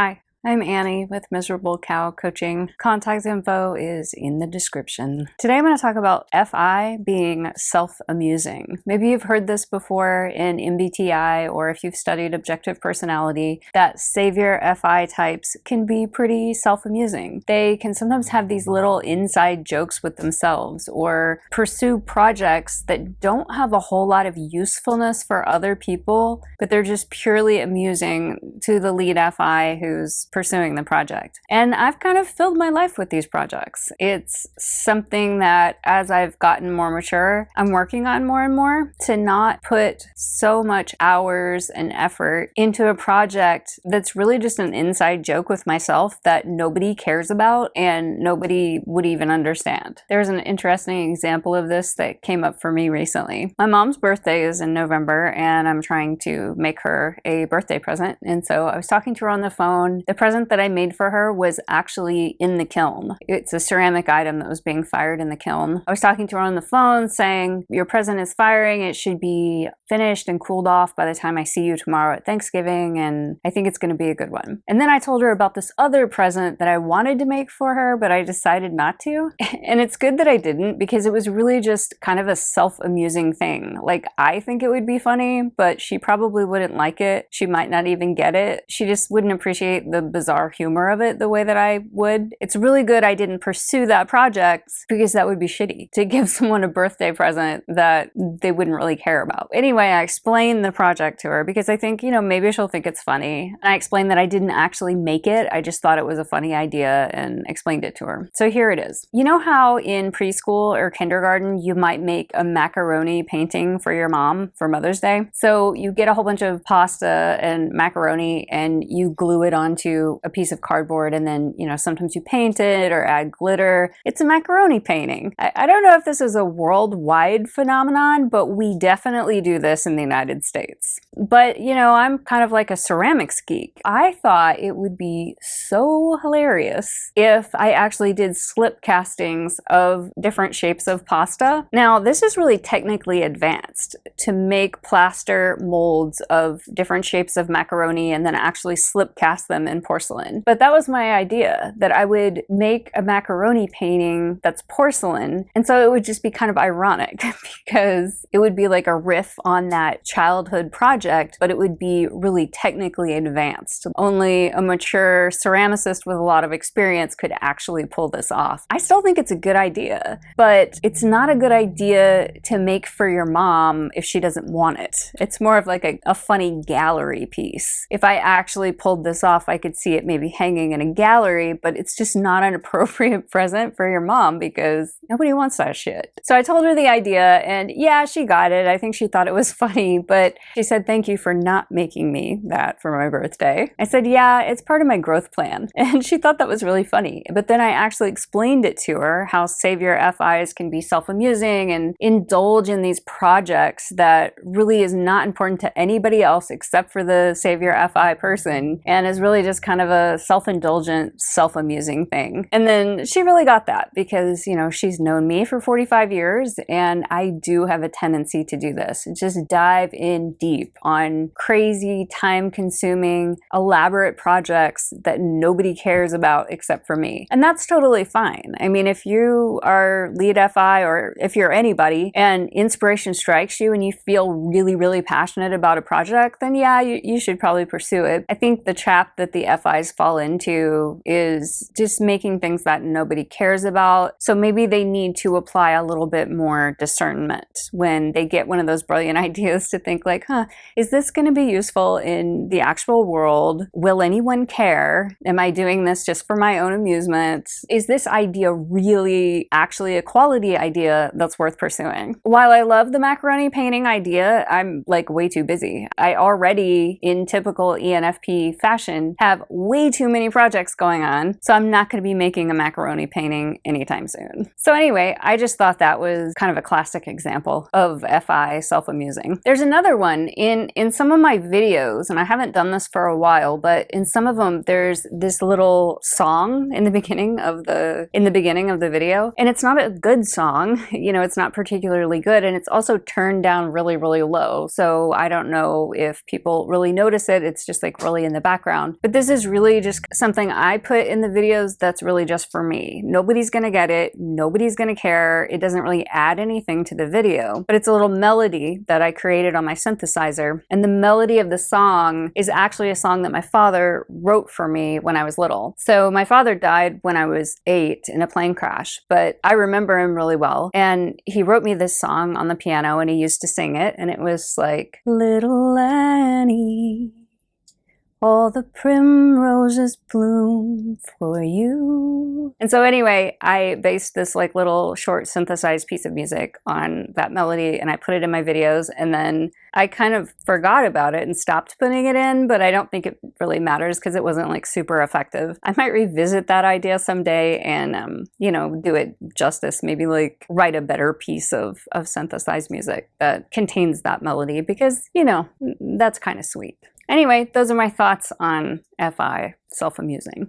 Hi, I'm Annie with Miserable Cow Coaching. Contact info is in the description. Today I'm going to talk about FI being self-amusing. Maybe you've heard this before in MBTI, or if you've studied objective personality, that savior FI types can be pretty self-amusing. They can sometimes have these little inside jokes with themselves or pursue projects that don't have a whole lot of usefulness for other people, but they're just purely amusing to the lead FI who's pursuing the project. And I've kind of filled my life with these projects. It's something that as I've gotten more mature, I'm working on more and more to not put so much hours and effort into a project that's really just an inside joke with myself that nobody cares about and nobody would even understand. There's an interesting example of this that came up for me recently. My mom's birthday is in November and I'm trying to make her a birthday present. And so I was talking to her on the phone. The present that I made for her was actually in the kiln. It's a ceramic item that was being fired in the kiln. I was talking to her on the phone saying, your present is firing. It should be finished and cooled off by the time I see you tomorrow at Thanksgiving, and I think it's going to be a good one. And then I told her about this other present that I wanted to make for her, but I decided not to. And it's good that I didn't, because it was really just kind of a self-amusing thing. Like, I think it would be funny, but she probably wouldn't like it. She might not even get it. She just wouldn't appreciate the bizarre humor of it the way that I would. It's really good I didn't pursue that project, because that would be shitty to give someone a birthday present that they wouldn't really care about. Anyway, I explained the project to her because I think, maybe she'll think it's funny. And I explained that I didn't actually make it. I just thought it was a funny idea and explained it to her. So here it is. You know how in preschool or kindergarten you might make a macaroni painting for your mom for Mother's Day? So you get a whole bunch of pasta and macaroni and you glue it onto a piece of cardboard, and then, sometimes you paint it or add glitter. It's a macaroni painting. I don't know if this is a worldwide phenomenon, but we definitely do this in the United States. But, I'm kind of like a ceramics geek. I thought it would be so hilarious if I actually did slip castings of different shapes of pasta. Now, this is really technically advanced, to make plaster molds of different shapes of macaroni and then actually slip cast them in porcelain. But that was my idea, that I would make a macaroni painting that's porcelain, and so it would just be kind of ironic because it would be like a riff on that childhood project, but it would be really technically advanced. Only a mature ceramicist with a lot of experience could actually pull this off. I still think it's a good idea, but it's not a good idea to make for your mom if she doesn't want it. It's more of like a funny gallery piece. If I actually pulled this off, I could see it maybe hanging in a gallery, but it's just not an appropriate present for your mom because nobody wants that shit. So I told her the idea, and yeah, she got it. I think she thought it was funny, but she said, thank you for not making me that for my birthday. I said, yeah, it's part of my growth plan. And she thought that was really funny. But then I actually explained it to her, how savior FIs can be self-amusing and indulge in these projects that really is not important to anybody else except for the savior FI person, and is really just kind of a self-indulgent, self-amusing thing. And then she really got that because, she's known me for 45 years and I do have a tendency to do this. Just dive in deep on crazy, time-consuming, elaborate projects that nobody cares about except for me. And that's totally fine. I mean, if you are lead FI or if you're anybody and inspiration strikes you and you feel really, really passionate about a project, then yeah, you should probably pursue it. I think the trap that the FIs fall into is just making things that nobody cares about. So maybe they need to apply a little bit more discernment when they get one of those brilliant ideas to think like, is this going to be useful in the actual world? Will anyone care? Am I doing this just for my own amusement? Is this idea really actually a quality idea that's worth pursuing? While I love the macaroni painting idea, I'm like way too busy. I already, in typical ENFP fashion, have way too many projects going on, so I'm not going to be making a macaroni painting anytime soon. So anyway, I just thought that was kind of a classic example of FI self-amusing. There's another one in some of my videos, and I haven't done this for a while, but in some of them there's this little song in the beginning of the video, and it's not a good song. It's not particularly good, and it's also turned down really, really low. So I don't know if people really notice it. It's just like really in the background. But this this is really just something I put in the videos that's really just for me. Nobody's gonna get it, nobody's gonna care, it doesn't really add anything to the video, but it's a little melody that I created on my synthesizer, and the melody of the song is actually a song that my father wrote for me when I was little. So my father died when I was 8 in a plane crash, but I remember him really well, and he wrote me this song on the piano and he used to sing it, and it was like, "Little Annie, all the primroses bloom for you." And so anyway, I based this like little short synthesized piece of music on that melody, and I put it in my videos, and then I kind of forgot about it and stopped putting it in, but I don't think it really matters because it wasn't like super effective. I might revisit that idea someday and, you know, do it justice, maybe like write a better piece of synthesized music that contains that melody because, you know, that's kind of sweet. Anyway, those are my thoughts on FI, self-amusing.